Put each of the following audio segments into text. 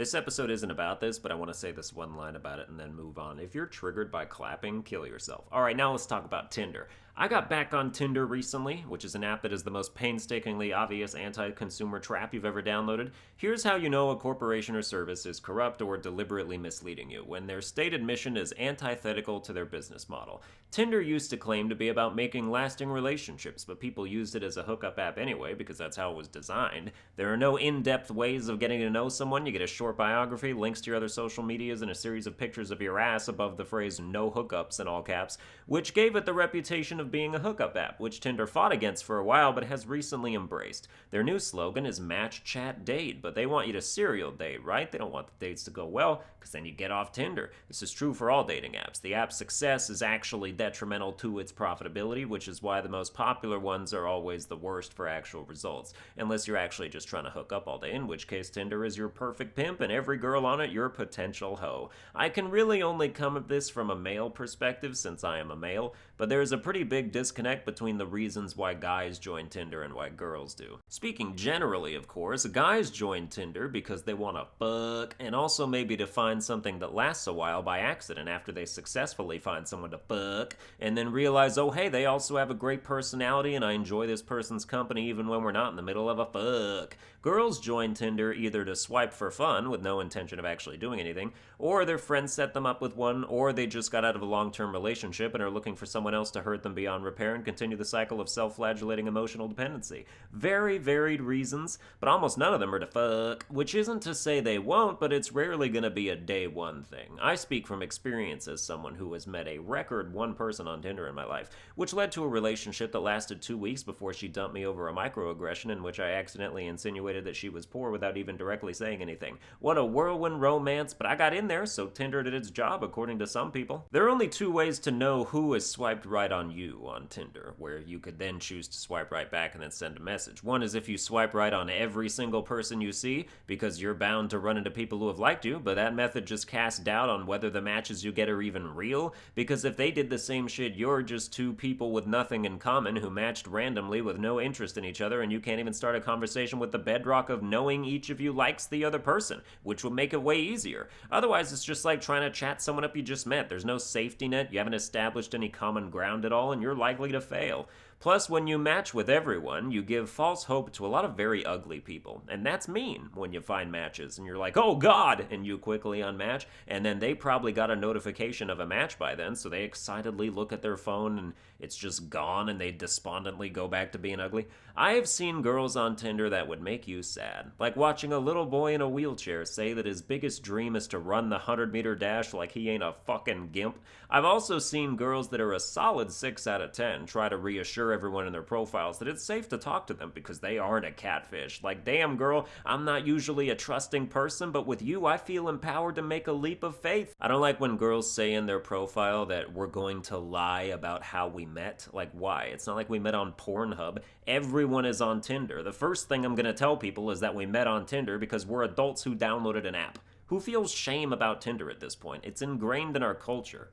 This episode isn't about this, but I want to say this one line about it and then move on. If you're triggered by clapping, kill yourself. All right, now let's talk about Tinder. I got back on Tinder recently, which is an app that is the most painstakingly obvious anti-consumer trap you've ever downloaded. Here's how you know a corporation or service is corrupt or deliberately misleading you, when their stated mission is antithetical to their business model. Tinder used to claim to be about making lasting relationships, but people used it as a hookup app anyway because that's how it was designed. There are no in-depth ways of getting to know someone. You get a short biography, links to your other social medias, and a series of pictures of your ass above the phrase "no hookups" in all caps, which gave it the reputation of being a hookup app, which Tinder fought against for a while but has recently embraced. Their new slogan is match, chat, date, but they want you to serial date, right? They don't want the dates to go well, because then you get off Tinder. This is true for all dating apps. The app's success is actually detrimental to its profitability, which is why the most popular ones are always the worst for actual results, unless you're actually just trying to hook up all day, in which case Tinder is your perfect pimp and every girl on it your potential hoe. I can really only come at this from a male perspective since I am a male, but there is a pretty big disconnect between the reasons why guys join Tinder and why girls do. Speaking generally, of course, guys join Tinder because they want to fuck and also maybe to find something that lasts a while by accident after they successfully find someone to fuck and then realize, oh hey, they also have a great personality and I enjoy this person's company even when we're not in the middle of a fuck. Girls join Tinder either to swipe for fun with no intention of actually doing anything, or their friends set them up with one, or they just got out of a long-term relationship and are looking for someone else to hurt them beyond repair and continue the cycle of self-flagellating emotional dependency. Very varied reasons, but almost none of them are to fuck, which isn't to say they won't, but it's rarely going to be a day one thing. I speak from experience as someone who has met a record one person on Tinder in my life, which led to a relationship that lasted 2 weeks before she dumped me over a microaggression in which I accidentally insinuated that she was poor without even directly saying anything. What a whirlwind romance, but I got in there, so Tinder did its job according to some people. There are only 2 ways to know who has swiped right on you on Tinder, where you could then choose to swipe right back and then send a message. One is if you swipe right on every single person you see, because you're bound to run into people who have liked you, but that method just casts doubt on whether the matches you get are even real, because if they did the same shit, you're just 2 people with nothing in common who matched randomly with no interest in each other, and you can't even start a conversation with the bedrock of knowing each of you likes the other person, which will make it way easier. Otherwise, it's just like trying to chat someone up you just met. There's no safety net, you haven't established any common ground at all, and you're likely to fail. Plus, when you match with everyone, you give false hope to a lot of very ugly people. And that's mean when you find matches and you're like, oh god, and you quickly unmatch, and then they probably got a notification of a match by then, so they excitedly look at their phone and it's just gone and they despondently go back to being ugly. I have seen girls on Tinder that would make you sad. Like watching a little boy in a wheelchair say that his biggest dream is to run the 100-meter dash like he ain't a fucking gimp. I've also seen girls that are a solid 6 out of 10 try to reassure everyone in their profiles that it's safe to talk to them because they aren't a catfish. Like, damn girl, I'm not usually a trusting person, but with you I feel empowered to make a leap of faith. I don't like when girls say in their profile that we're going to lie about how we met. Like, why? It's not like we met on Pornhub. Everyone is on Tinder. The first thing I'm gonna tell people is that we met on Tinder because we're adults who downloaded an app. Who feels shame about Tinder at this point? It's ingrained in our culture.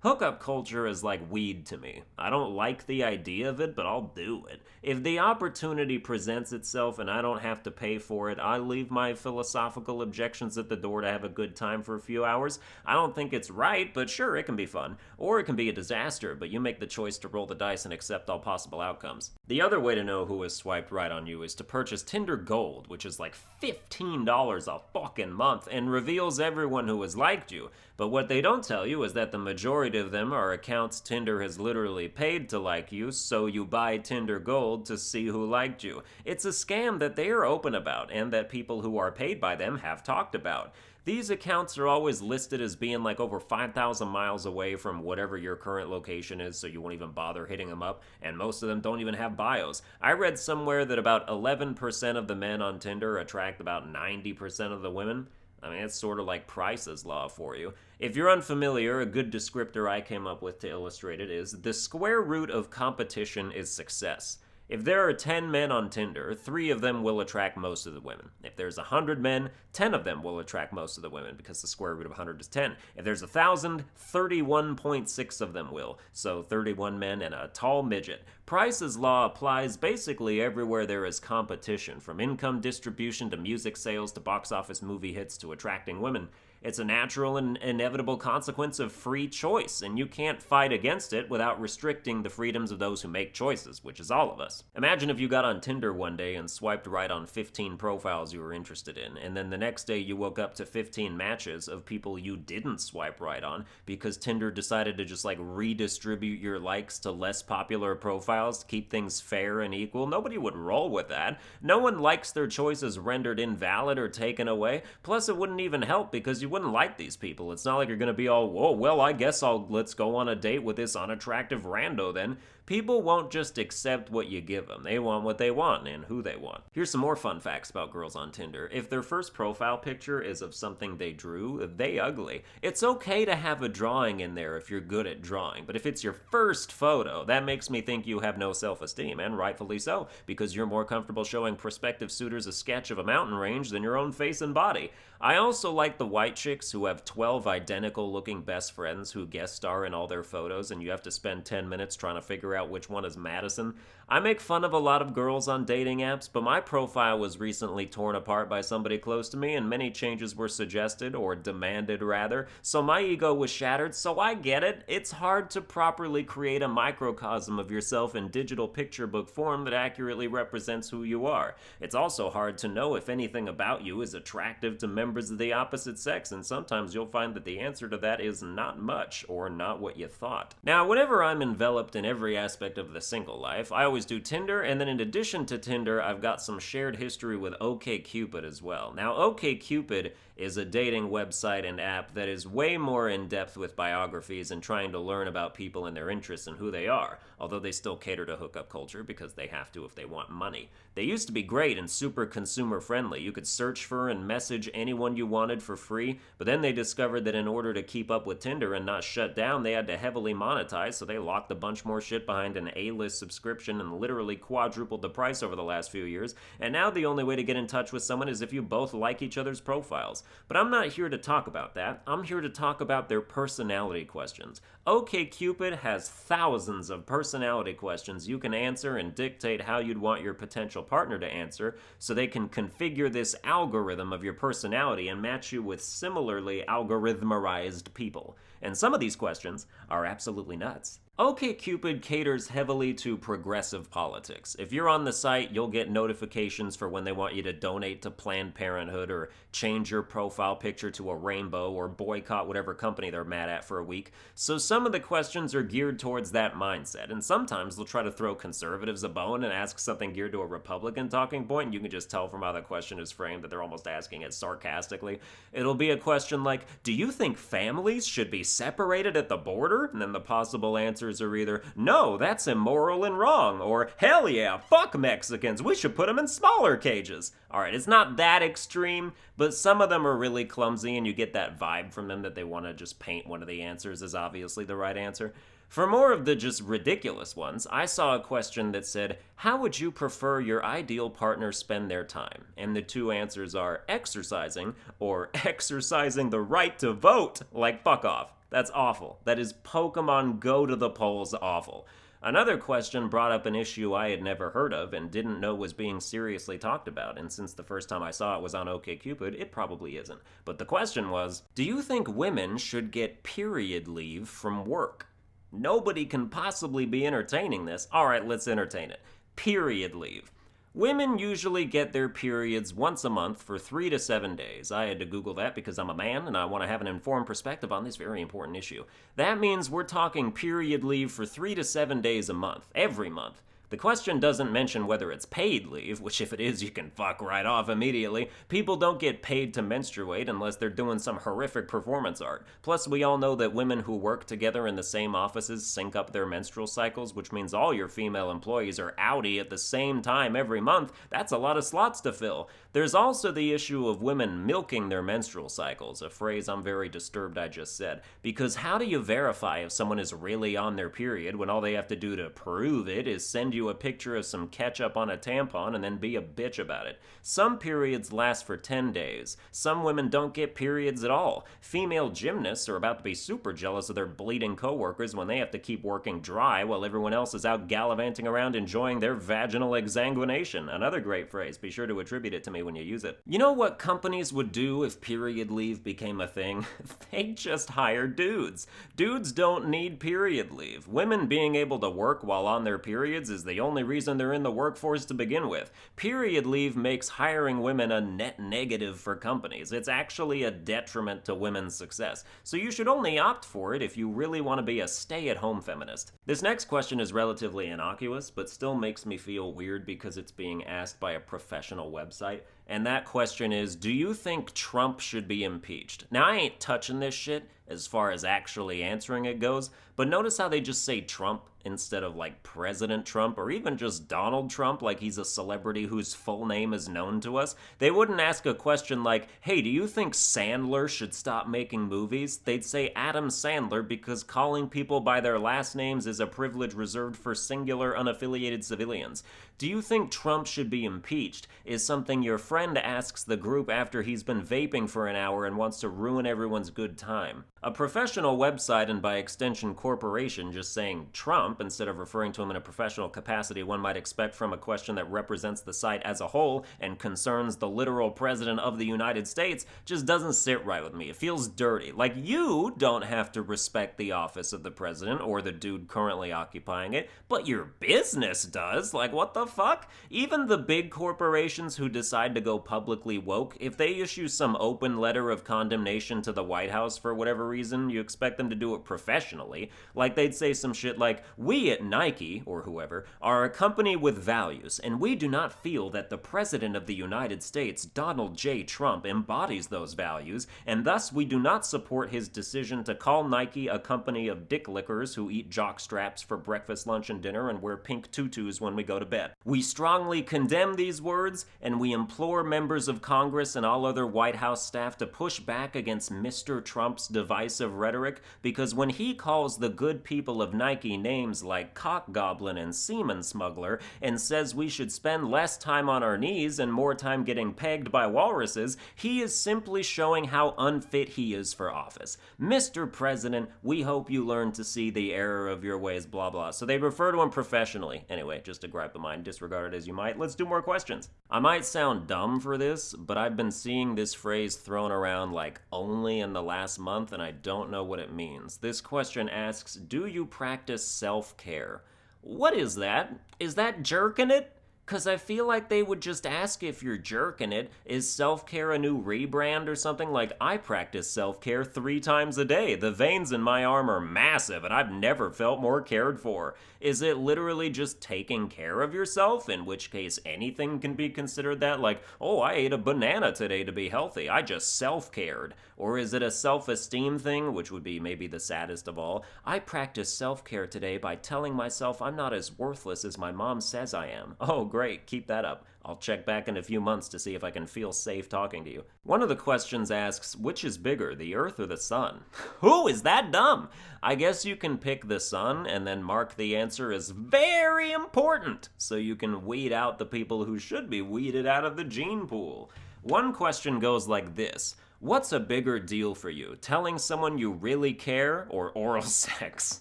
Hookup culture is like weed to me. I don't like the idea of it, but I'll do it. If the opportunity presents itself and I don't have to pay for it, I leave my philosophical objections at the door to have a good time for a few hours. I don't think it's right, but sure, it can be fun. Or it can be a disaster, but you make the choice to roll the dice and accept all possible outcomes. The other way to know who has swiped right on you is to purchase Tinder Gold, which is like $15 a fucking month and reveals everyone who has liked you. But what they don't tell you is that the majority of them are accounts Tinder has literally paid to like you, so you buy Tinder Gold to see who liked you. It's a scam that they are open about, and that people who are paid by them have talked about. These accounts are always listed as being like over 5,000 miles away from whatever your current location is, so you won't even bother hitting them up, and most of them don't even have bios. I read somewhere that about 11% of the men on Tinder attract about 90% of the women. I mean, it's sort of like Price's Law for you. If you're unfamiliar, a good descriptor I came up with to illustrate it is, the square root of competition is success. If there are 10 men on Tinder, 3 of them will attract most of the women. If there's 100 men, 10 of them will attract most of the women because the square root of 100 is 10. If there's 1,000, 31.6 of them will. So 31 men and a tall midget. Price's law applies basically everywhere there is competition, from income distribution to music sales to box office movie hits to attracting women. It's a natural and inevitable consequence of free choice, and you can't fight against it without restricting the freedoms of those who make choices, which is all of us. Imagine if you got on Tinder one day and swiped right on 15 profiles you were interested in, and then the next day you woke up to 15 matches of people you didn't swipe right on because Tinder decided to just redistribute your likes to less popular profiles to keep things fair and equal. Nobody would roll with that. No one likes their choices rendered invalid or taken away. Plus, it wouldn't even help because you wouldn't like these people. It's not like you're gonna be all, whoa, well, I guess let's go on a date with this unattractive rando then. People won't just accept what you give them. They want what they want and who they want. Here's some more fun facts about girls on Tinder. If their first profile picture is of something they drew, they ugly. It's okay to have a drawing in there if you're good at drawing, but if it's your first photo, that makes me think you have no self-esteem, and rightfully so, because you're more comfortable showing prospective suitors a sketch of a mountain range than your own face and body. I also like the white chicks who have 12 identical-looking best friends who guest star in all their photos, and you have to spend 10 minutes trying to figure out which one is Madison. I make fun of a lot of girls on dating apps, but my profile was recently torn apart by somebody close to me, and many changes were suggested, or demanded rather, so my ego was shattered, so I get it. It's hard to properly create a microcosm of yourself in digital picture book form that accurately represents who you are. It's also hard to know if anything about you is attractive to members of the opposite sex, and sometimes you'll find that the answer to that is not much, or not what you thought. Now, whenever I'm enveloped in every aspect of the single life, I always do Tinder, and then in addition to Tinder, I've got some shared history with OkCupid as well. Now, OkCupid is a dating website and app that is way more in-depth with biographies and trying to learn about people and their interests and who they are, although they still cater to hookup culture because they have to if they want money. They used to be great and super consumer-friendly. You could search for and message anyone you wanted for free, but then they discovered that in order to keep up with Tinder and not shut down, they had to heavily monetize, so they locked a bunch more shit behind an A-list subscription and literally quadrupled the price over the last few years, and now the only way to get in touch with someone is if you both like each other's profiles. But I'm not here to talk about that. I'm here to talk about their personality questions. OkCupid has thousands of personality questions you can answer and dictate how you'd want your potential partner to answer, so they can configure this algorithm of your personality and match you with similarly algorithmerized people. And some of these questions are absolutely nuts. OkCupid caters heavily to progressive politics. If you're on the site, you'll get notifications for when they want you to donate to Planned Parenthood or change your profile picture to a rainbow or boycott whatever company they're mad at for a week. So some of the questions are geared towards that mindset, and sometimes they'll try to throw conservatives a bone and ask something geared to a Republican talking point, and you can just tell from how the question is framed that they're almost asking it sarcastically. It'll be a question like, do you think families should be separated at the border? And then the possible answers are either, no, that's immoral and wrong, or hell yeah, fuck Mexicans, we should put them in smaller cages. Alright, it's not that extreme, but some of them are really clumsy and you get that vibe from them that they want to just paint one of the answers as obviously the right answer. For more of the just ridiculous ones, I saw a question that said, how would you prefer your ideal partner spend their time? And the two answers are exercising or exercising the right to vote. Like, fuck off. That's awful. That is Pokemon Go to the polls awful. Another question brought up an issue I had never heard of and didn't know was being seriously talked about, and since the first time I saw it was on OkCupid, it probably isn't. But the question was, do you think women should get period leave from work? Nobody can possibly be entertaining this. Alright, let's entertain it. Period leave. Women usually get their periods once a month for 3 to 7 days. I had to Google that because I'm a man and I want to have an informed perspective on this very important issue. That means we're talking period leave for 3 to 7 days a month, every month. The question doesn't mention whether it's paid leave, which if it is, you can fuck right off immediately. People don't get paid to menstruate unless they're doing some horrific performance art. Plus, we all know that women who work together in the same offices sync up their menstrual cycles, which means all your female employees are outie at the same time every month. That's a lot of slots to fill. There's also the issue of women milking their menstrual cycles, a phrase I'm very disturbed I just said, because how do you verify if someone is really on their period when all they have to do to prove it is send you a picture of some ketchup on a tampon and then be a bitch about it? Some periods last for 10 days. Some women don't get periods at all. Female gymnasts are about to be super jealous of their bleeding coworkers when they have to keep working dry while everyone else is out gallivanting around enjoying their vaginal exsanguination. Another great phrase. Be sure to attribute it to me when you use it. You know what companies would do if period leave became a thing? They'd just hire dudes. Dudes don't need period leave. Women being able to work while on their periods is the only reason they're in the workforce to begin with. Period leave makes hiring women a net negative for companies. It's actually a detriment to women's success. So you should only opt for it if you really want to be a stay-at-home feminist. This next question is relatively innocuous, but still makes me feel weird because it's being asked by a professional website. And that question is, do you think Trump should be impeached? Now, I ain't touching this shit as far as actually answering it goes, but notice how they just say Trump instead of like President Trump or even just Donald Trump like he's a celebrity whose full name is known to us. They wouldn't ask a question like, hey, do you think Sandler should stop making movies? They'd say Adam Sandler because calling people by their last names is a privilege reserved for singular unaffiliated civilians. Do you think Trump should be impeached is something your friend asks the group after he's been vaping for an hour and wants to ruin everyone's good time. A professional website and by extension corporation just saying Trump instead of referring to him in a professional capacity one might expect from a question that represents the site as a whole and concerns the literal president of the United States just doesn't sit right with me. It feels dirty. Like you don't have to respect the office of the president or the dude currently occupying it, but your business does. Like what the fuck? Even the big corporations who decide to go publicly woke, if they issue some open letter of condemnation to the White House for whatever reason, you expect them to do it professionally. Like they'd say some shit like, we at Nike, or whoever, are a company with values, and we do not feel that the President of the United States, Donald J. Trump, embodies those values, and thus we do not support his decision to call Nike a company of dick lickers who eat jock straps for breakfast, lunch, and dinner and wear pink tutus when we go to bed. We strongly condemn these words, and we implore members of Congress and all other White House staff to push back against Mr. Trump's divisive rhetoric, because when he calls the good people of Nike names like cock goblin and semen smuggler and says we should spend less time on our knees and more time getting pegged by walruses, he is simply showing how unfit he is for office. Mr. President, we hope you learn to see the error of your ways, blah blah. So they refer to him professionally. Anyway, just a gripe of mine, disregard it as you might. Let's do more questions. I might sound dumb for this, but I've been seeing this phrase thrown around like only in the last month and I don't know what it means. This question asks, do you practice self-care? What is that? Is that jerking it? Because I feel like they would just ask if you're jerking it. Is self-care a new rebrand or something? Like, I practice self-care 3 times a day. The veins in my arm are massive, and I've never felt more cared for. Is it literally just taking care of yourself? In which case, anything can be considered that? Like, oh, I ate a banana today to be healthy. I just self-cared. Or is it a self-esteem thing, which would be maybe the saddest of all? I practice self-care today by telling myself I'm not as worthless as my mom says I am. Oh, great, keep that up. I'll check back in a few months to see if I can feel safe talking to you. One of the questions asks, which is bigger, the Earth or the Sun? Who is that dumb? I guess you can pick the Sun and then mark the answer as very important, so you can weed out the people who should be weeded out of the gene pool. One question goes like this. What's a bigger deal for you? Telling someone you really care or oral sex?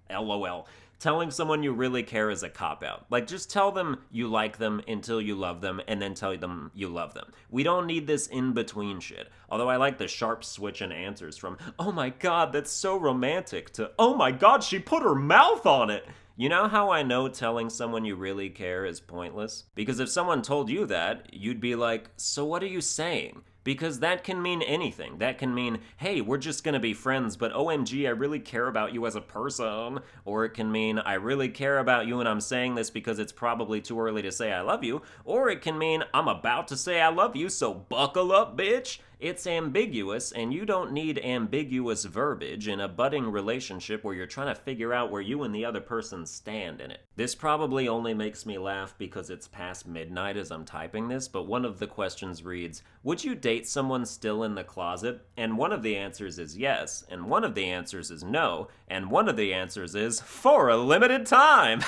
LOL. Telling someone you really care is a cop-out. Like, just tell them you like them until you love them, and then tell them you love them. We don't need this in-between shit. Although I like the sharp switch in answers from, oh my god, that's so romantic, to, oh my god, she put her mouth on it! You know how I know telling someone you really care is pointless? Because if someone told you that, you'd be like, so what are you saying? because that can mean anything. That can mean, hey, we're just gonna be friends, but OMG, I really care about you as a person. Or it can mean, I really care about you and I'm saying this because it's probably too early to say I love you. Or it can mean, I'm about to say I love you, so buckle up, bitch. It's ambiguous, and you don't need ambiguous verbiage in a budding relationship where you're trying to figure out where you and the other person stand in it. This probably only makes me laugh because it's past midnight as I'm typing this, but one of the questions reads, would you date someone still in the closet? And one of the answers is yes, and one of the answers is no, and one of the answers is for a limited time.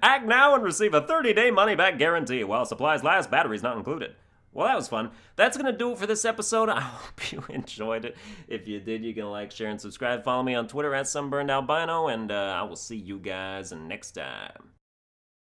Act now and receive a 30-day money-back guarantee while supplies last, batteries not included. Well, that was fun. That's going to do it for this episode. I hope you enjoyed it. If you did, you can like, share, and subscribe. Follow me on Twitter at Sunburned Albino, and I will see you guys next time.